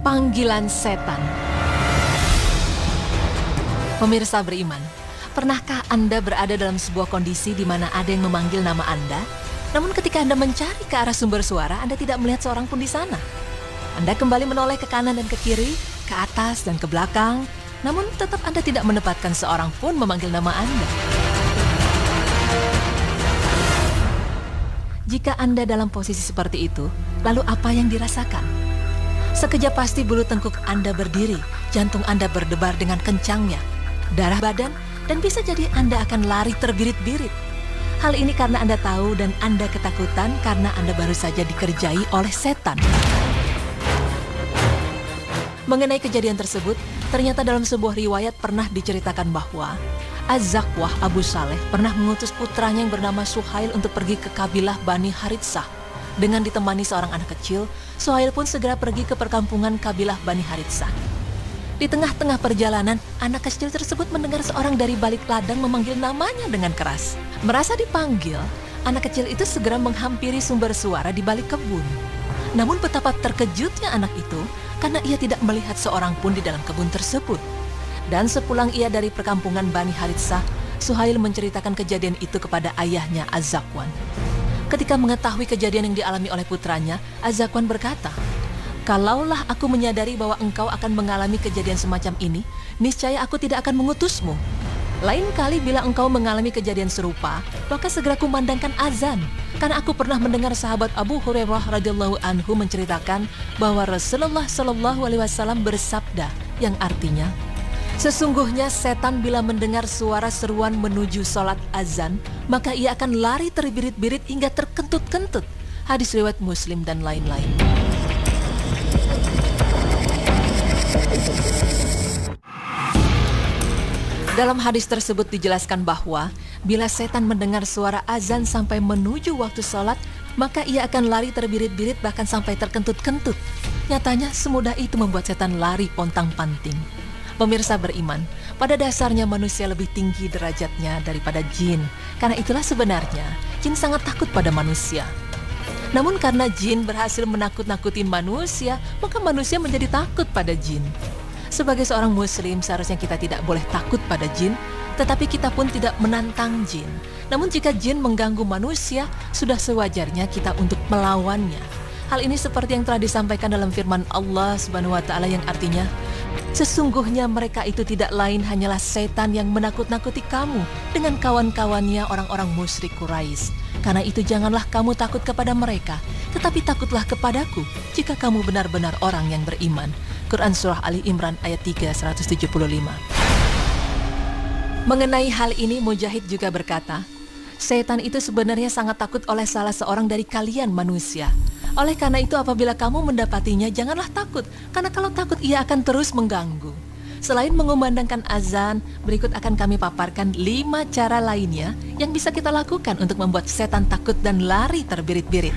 Panggilan setan. Pemirsa beriman, pernahkah Anda berada dalam sebuah kondisi di mana ada yang memanggil nama Anda? Namun ketika Anda mencari ke arah sumber suara, Anda tidak melihat seorang pun di sana. Anda kembali menoleh ke kanan dan ke kiri, ke atas dan ke belakang, namun tetap Anda tidak mendapatkan seorang pun memanggil nama Anda. Jika Anda dalam posisi seperti itu, lalu apa yang dirasakan? Sekejap pasti bulu tengkuk Anda berdiri, jantung Anda berdebar dengan kencangnya, darah badan, dan bisa jadi Anda akan lari terbirit-birit. Hal ini karena Anda tahu dan Anda ketakutan karena Anda baru saja dikerjai oleh setan. Mengenai kejadian tersebut, ternyata dalam sebuah riwayat pernah diceritakan bahwa Az-Zakwah Abu Saleh pernah mengutus putranya yang bernama Suhail untuk pergi ke kabilah Bani Haritsah. Dengan ditemani seorang anak kecil, Suhail pun segera pergi ke perkampungan kabilah Bani Haritsah. Di tengah-tengah perjalanan, anak kecil tersebut mendengar seorang dari balik ladang memanggil namanya dengan keras. Merasa dipanggil, anak kecil itu segera menghampiri sumber suara di balik kebun. Namun betapa terkejutnya anak itu karena ia tidak melihat seorang pun di dalam kebun tersebut. Dan sepulang ia dari perkampungan Bani Haritsah, Suhail menceritakan kejadian itu kepada ayahnya Az-Zakwan. Ketika mengetahui kejadian yang dialami oleh putranya, Az-Zakwan berkata, "Kalaulah aku menyadari bahwa engkau akan mengalami kejadian semacam ini, niscaya aku tidak akan mengutusmu. Lain kali bila engkau mengalami kejadian serupa, maka segera kumandangkan azan. Karena aku pernah mendengar sahabat Abu Hurairah radhiyallahu anhu menceritakan bahwa Rasulullah shallallahu alaihi wasallam bersabda, yang artinya, sesungguhnya setan bila mendengar suara seruan menuju sholat azan, maka ia akan lari terbirit-birit hingga terkentut-kentut." Hadis riwayat Muslim dan lain-lain. Dalam hadis tersebut dijelaskan bahwa bila setan mendengar suara azan sampai menuju waktu sholat, maka ia akan lari terbirit-birit bahkan sampai terkentut-kentut. Nyatanya semudah itu membuat setan lari pontang-panting. Pemirsa beriman, pada dasarnya manusia lebih tinggi derajatnya daripada jin. Karena itulah sebenarnya jin sangat takut pada manusia. Namun karena jin berhasil menakut-nakutin manusia, maka manusia menjadi takut pada jin. Sebagai seorang muslim, seharusnya kita tidak boleh takut pada jin, tetapi kita pun tidak menantang jin. Namun jika jin mengganggu manusia, sudah sewajarnya kita untuk melawannya. Hal ini seperti yang telah disampaikan dalam firman Allah Subhanahu wa taala yang artinya, sesungguhnya mereka itu tidak lain hanyalah setan yang menakut-nakuti kamu dengan kawan-kawannya orang-orang musyrik Quraisy. Karena itu janganlah kamu takut kepada mereka, tetapi takutlah kepadaku jika kamu benar-benar orang yang beriman. Quran Surah Ali Imran ayat 3, 175. Mengenai hal ini Mujahid juga berkata, setan itu sebenarnya sangat takut oleh salah seorang dari kalian manusia. Oleh karena itu apabila kamu mendapatinya janganlah takut, karena kalau takut ia akan terus mengganggu. Selain mengumandangkan azan, berikut akan kami paparkan 5 cara lainnya yang bisa kita lakukan untuk membuat setan takut dan lari terbirit-birit.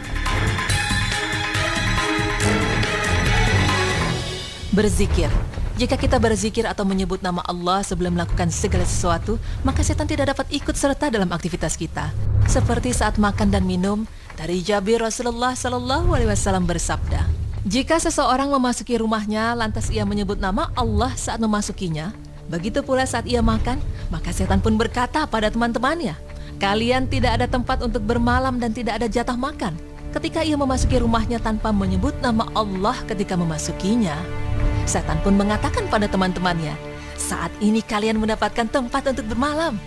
Berzikir. Jika kita berzikir atau menyebut nama Allah sebelum melakukan segala sesuatu, maka setan tidak dapat ikut serta dalam aktivitas kita. Seperti saat makan dan minum, dari Jabir Rasulullah Shallallahu Alaihi Wasallam bersabda, jika seseorang memasuki rumahnya lantas ia menyebut nama Allah saat memasukinya, begitu pula saat ia makan, maka setan pun berkata pada teman-temannya, kalian tidak ada tempat untuk bermalam dan tidak ada jatah makan. Ketika ia memasuki rumahnya tanpa menyebut nama Allah ketika memasukinya, setan pun mengatakan pada teman-temannya, saat ini kalian mendapatkan tempat untuk bermalam.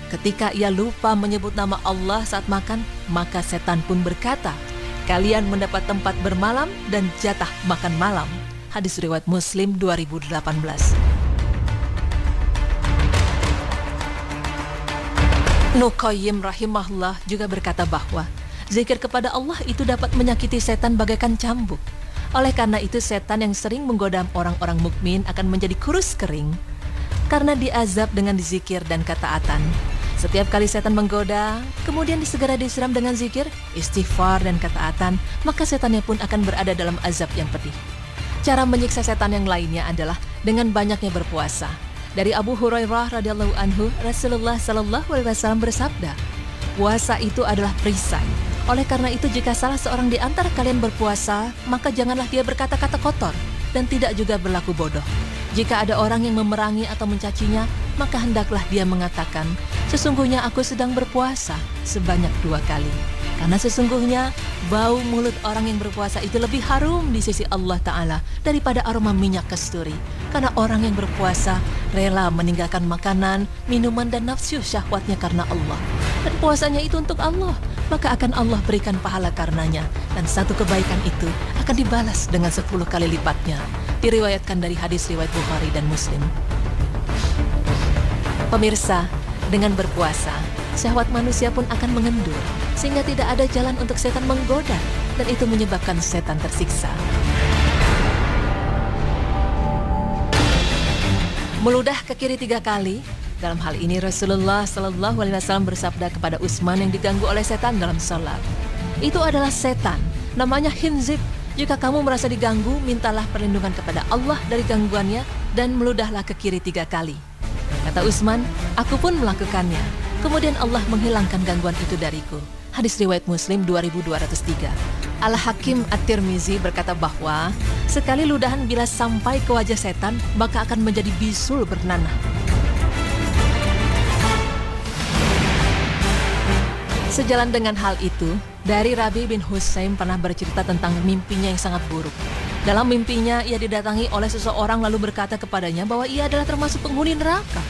Ketika ia lupa menyebut nama Allah saat makan, maka setan pun berkata, kalian mendapat tempat bermalam dan jatah makan malam. Hadis riwayat Muslim 2018. Ibnu Qayyim rahimahullah juga berkata bahwa zikir kepada Allah itu dapat menyakiti setan bagaikan cambuk. Oleh karena itu setan yang sering menggoda orang-orang mukmin akan menjadi kurus kering karena diazab dengan zikir dan ketaatan. Setiap kali setan menggoda, kemudian segera disiram dengan zikir, istighfar dan ketaatan, maka setannya pun akan berada dalam azab yang pedih. Cara menyiksa setan yang lainnya adalah dengan banyaknya berpuasa. Dari Abu Hurairah radhiyallahu anhu, Rasulullah sallallahu alaihi wasallam bersabda, puasa itu adalah perisai. Oleh karena itu jika salah seorang di antara kalian berpuasa, maka janganlah dia berkata-kata kotor. dan tidak juga berlaku bodoh. Jika ada orang yang memerangi atau mencacinya, maka hendaklah dia mengatakan, sesungguhnya aku sedang berpuasa sebanyak 2 kali. Karena sesungguhnya bau mulut orang yang berpuasa itu lebih harum di sisi Allah Ta'ala daripada aroma minyak kasturi. Karena orang yang berpuasa rela meninggalkan makanan, minuman dan nafsu syahwatnya karena Allah. Dan puasanya itu untuk Allah, maka akan Allah berikan pahala karenanya. Dan satu kebaikan itu akan dibalas dengan 10 kali lipatnya. Diriwayatkan dari hadis riwayat Bukhari dan Muslim. Pemirsa, dengan berpuasa, syahwat manusia pun akan mengendur, sehingga tidak ada jalan untuk setan menggoda, dan itu menyebabkan setan tersiksa. Meludah ke kiri 3 kali. Dalam hal ini Rasulullah SAW bersabda kepada Utsman yang diganggu oleh setan dalam salat. Itu adalah setan, namanya Khinzib. Jika kamu merasa diganggu, mintalah perlindungan kepada Allah dari gangguannya dan meludahlah ke kiri 3 kali. Kata Utsman, aku pun melakukannya. Kemudian Allah menghilangkan gangguan itu dariku. Hadis riwayat Muslim 2203. Al-Hakim At-Tirmizi berkata bahwa sekali ludahan bila sampai ke wajah setan, maka akan menjadi bisul bernanah. Sejalan dengan hal itu, dari Rabi bin Husaim pernah bercerita tentang mimpinya yang sangat buruk. Dalam mimpinya, ia didatangi oleh seseorang lalu berkata kepadanya bahwa ia adalah termasuk penghuni neraka.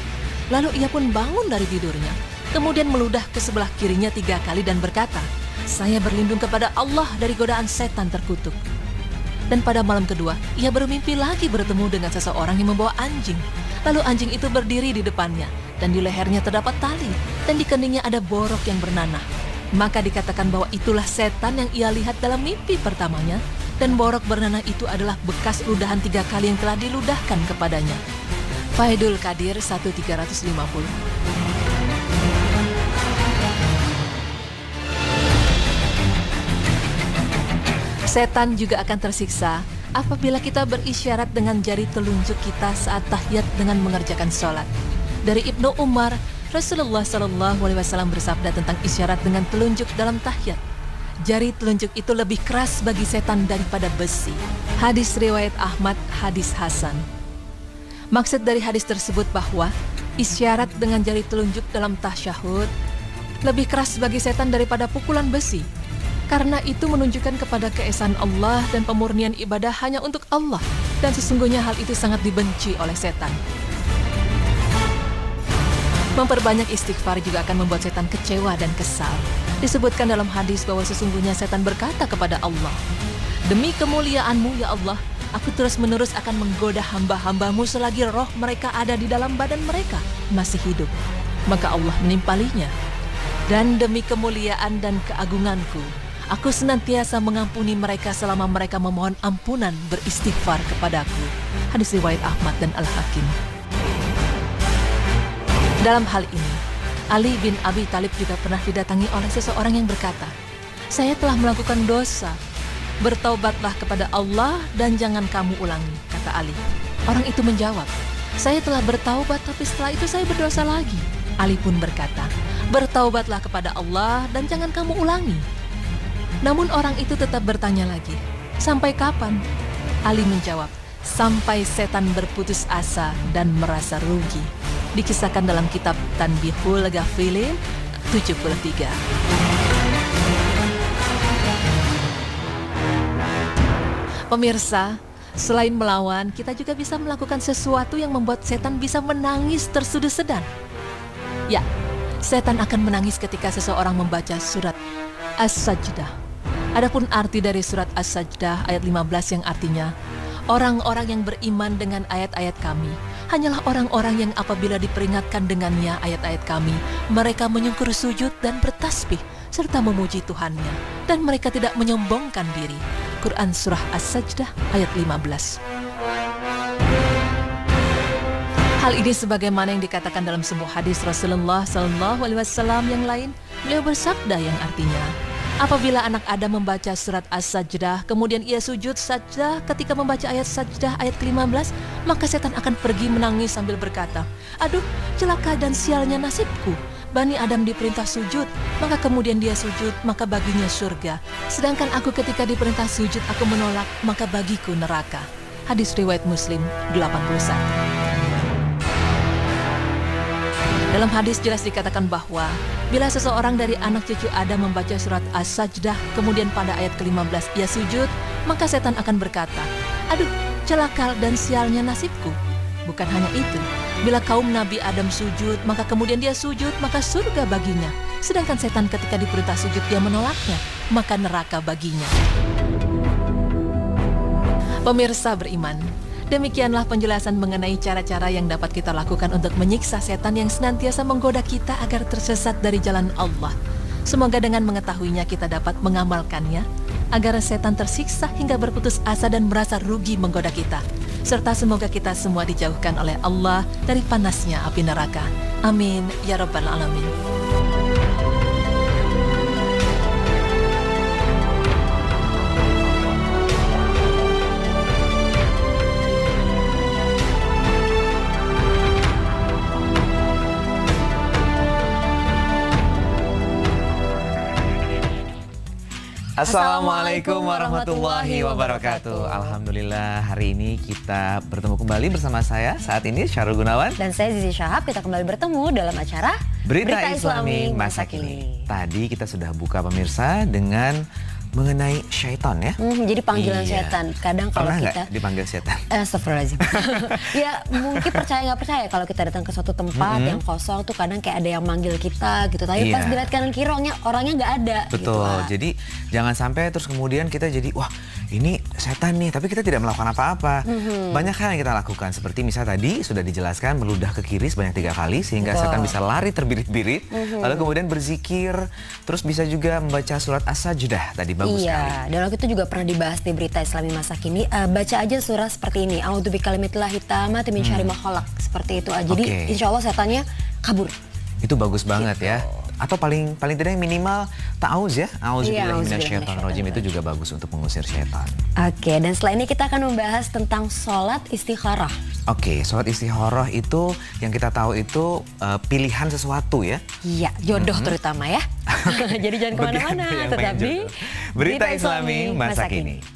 Lalu ia pun bangun dari tidurnya, kemudian meludah ke sebelah kirinya 3 kali dan berkata, saya berlindung kepada Allah dari godaan setan terkutuk. Dan pada malam kedua, ia bermimpi lagi bertemu dengan seseorang yang membawa anjing. Lalu anjing itu berdiri di depannya, dan di lehernya terdapat tali, dan di keningnya ada borok yang bernanah. Maka dikatakan bahwa itulah setan yang ia lihat dalam mimpi pertamanya, dan borok bernanah itu adalah bekas ludahan 3 kali yang telah diludahkan kepadanya. Faidul Qadir 1350. Setan juga akan tersiksa apabila kita berisyarat dengan jari telunjuk kita saat tahiyat dengan mengerjakan sholat. Dari Ibnu Umar, Rasulullah SAW bersabda tentang isyarat dengan telunjuk dalam tahiyat. Jari telunjuk itu lebih keras bagi setan daripada besi. Hadis riwayat Ahmad, hadis Hasan. Maksud dari hadis tersebut bahwa isyarat dengan jari telunjuk dalam tasyahud lebih keras bagi setan daripada pukulan besi. Karena itu menunjukkan kepada keesaan Allah dan pemurnian ibadah hanya untuk Allah. Dan sesungguhnya hal itu sangat dibenci oleh setan. Memperbanyak istighfar juga akan membuat setan kecewa dan kesal. Disebutkan dalam hadis bahwa sesungguhnya setan berkata kepada Allah, demi kemuliaan-Mu ya Allah, aku terus-menerus akan menggoda hamba-hambamu selagi roh mereka ada di dalam badan mereka masih hidup. Maka Allah menimpalinya. Dan demi kemuliaan dan keagunganku, aku senantiasa mengampuni mereka selama mereka memohon ampunan beristighfar kepadaku. Hadis riwayat Ahmad dan Al-Hakim. Dalam hal ini, Ali bin Abi Thalib juga pernah didatangi oleh seseorang yang berkata, saya telah melakukan dosa, bertaubatlah kepada Allah dan jangan kamu ulangi, kata Ali. Orang itu menjawab, saya telah bertaubat tapi setelah itu saya berdosa lagi. Ali pun berkata, bertaubatlah kepada Allah dan jangan kamu ulangi. Namun orang itu tetap bertanya lagi, sampai kapan? Ali menjawab, sampai setan berputus asa dan merasa rugi. Dikisahkan dalam kitab Tanbihul Ghafilin 73. Pemirsa, selain melawan, kita juga bisa melakukan sesuatu yang membuat setan bisa menangis tersudah-sedan. Ya, setan akan menangis ketika seseorang membaca surat As-Sajdah. Adapun arti dari surat As-Sajdah ayat 15 yang artinya, orang-orang yang beriman dengan ayat-ayat kami hanyalah orang-orang yang apabila diperingatkan dengannya ayat-ayat kami, mereka menyungkur sujud dan bertasbih serta memuji Tuhannya, dan mereka tidak menyombongkan diri. Quran Surah As-Sajdah ayat 15. Hal ini sebagaimana yang dikatakan dalam sebuah hadis Rasulullah SAW yang lain, beliau bersabda yang artinya, apabila anak Adam membaca surat As-Sajdah, kemudian ia sujud sajdah ketika membaca ayat Sajdah ayat ke-15, maka setan akan pergi menangis sambil berkata, aduh, celaka dan sialnya nasibku. Bani Adam diperintah sujud, maka kemudian dia sujud, maka baginya surga. Sedangkan aku ketika diperintah sujud, aku menolak, maka bagiku neraka. Hadis riwayat Muslim 81. Dalam hadis jelas dikatakan bahwa bila seseorang dari anak cucu Adam membaca surat As-Sajdah, kemudian pada ayat ke-15 ia sujud, maka setan akan berkata, "Aduh, celaka dan sialnya nasibku." Bukan hanya itu, bila kaum Nabi Adam sujud, maka kemudian dia sujud, maka surga baginya. Sedangkan setan ketika diperintah sujud dia menolaknya, maka neraka baginya. Pemirsa beriman, demikianlah penjelasan mengenai cara-cara yang dapat kita lakukan untuk menyiksa setan yang senantiasa menggoda kita agar tersesat dari jalan Allah. Semoga dengan mengetahuinya kita dapat mengamalkannya, agar setan tersiksa hingga berputus asa dan merasa rugi menggoda kita. Serta semoga kita semua dijauhkan oleh Allah dari panasnya api neraka. Amin ya rabbal alamin. Assalamualaikum warahmatullahi wabarakatuh. Alhamdulillah hari ini kita bertemu kembali bersama saya saat ini Syarul Gunawan dan saya Zizi Syahab. Kita kembali bertemu dalam acara Berita Islami Masa Kini. Tadi kita sudah buka pemirsa dengan mengenai syaitan ya. Jadi panggilan setan. Kadang kalau pernah kita dipanggil setan. Astagfirullahaladzim. Ya mungkin percaya nggak percaya kalau kita datang ke suatu tempat yang kosong tuh kadang kayak ada yang manggil kita gitu. Tapi pas dilihat kanan kiri orangnya nggak ada. Betul. Gitu, jadi jangan sampai terus kemudian kita jadi wah ini setan nih, tapi kita tidak melakukan apa-apa. Banyak hal yang kita lakukan seperti misalnya tadi sudah dijelaskan meludah ke kiri sebanyak 3 kali sehingga setan bisa lari terbirit-birit. Lalu kemudian berzikir, terus bisa juga membaca surat As-Sajdah tadi. Bagus sekali. Dan waktu itu juga pernah dibahas di Berita Islami Masa Kini. Baca aja surah seperti ini. A'udzubikalimatillah hitamati min syarri ma khalaq. Seperti itu aja. Jadi insya Allah setannya kabur. Itu bagus banget ya. Atau paling tidak minimal ta'awuz ya. A'udzubillahi minasyaitonirrajim itu juga bagus untuk mengusir setan. Oke, dan setelah ini kita akan membahas tentang sholat istikharah. Oke, sholat istikharah itu yang kita tahu itu pilihan sesuatu ya. Iya, jodoh terutama ya. Jadi jangan kemana-mana, tetap di Berita Islami Masa Kini.